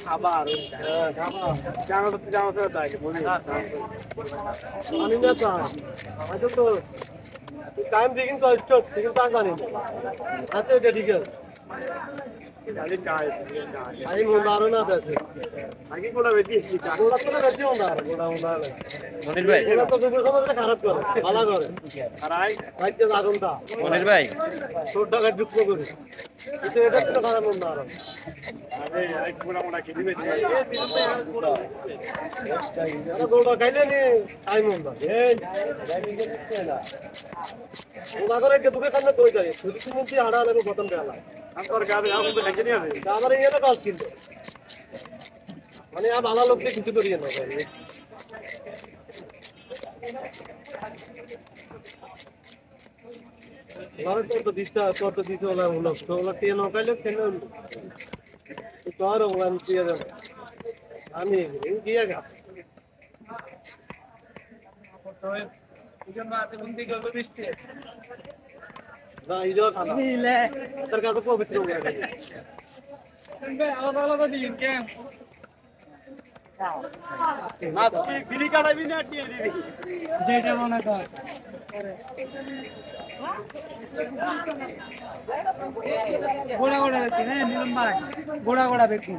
খাবার জানো তো তাই বলি আমি না তা হয়তো তো টাইম দিকিন কষ্ট দিকিন তা জানি আচ্ছা এটা ঠিক আছে আমি মুন্ডারও না দেশে আগে কোলা বেশি কোলা তো বেশি মুন্ডার মনির ভাই এটা তো দুপুর সময় খারাপ করে ভালো করে আর রাজ্য আগুনটা মনির ভাই তোর টাকা যুক্ত করে কিন্তু এটা তো খারাপ মুন্ডার আরে এক পুরা মোটা কি দিবে এটা গোটা খাইলে নি টাইম মুন্ডার এই ওনা করে কে দুকে সামনে কই যায় যদি তুমি কি হাড়া লাগো বতন দেলা আমার গাবে আগুন তো লেগে নি আছে আমার এই না কাজ কিন্তু মানে আ ভালো লোককে কিছু করিয়ে না ভাই মারে তো দিস্তা কত দিছে ওলা লোক তো ওলা তে ন কাইলে কেন তো আর ওলা দিয়ে দাও আমি দিয়া গা তো ইজন মাতে বন্দি করবে বিস্তে না ইজো খানা নিলে সরকার তো পবিত্র হয়ে গেছে আলাদা আলাদা দিন কেন না তুমি ফ্রি কাটাবি না দিয়ে দিবি যেটা মনে কর গোড়া গোড়া দেখি না নিলম ভাই গোড়া গোড়া দেখি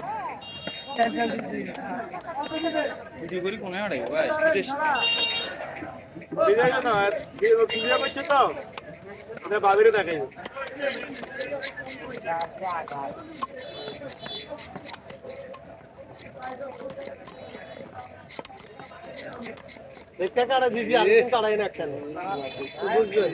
ভিডিও করি কোনে আড়াই ভাই বিদেশ বিদেশ না ভিডিও করছ তো ওটা বাবিরে দেখাই দেখতে কাটা দিছি আর কাটাই না কেন বুঝছেন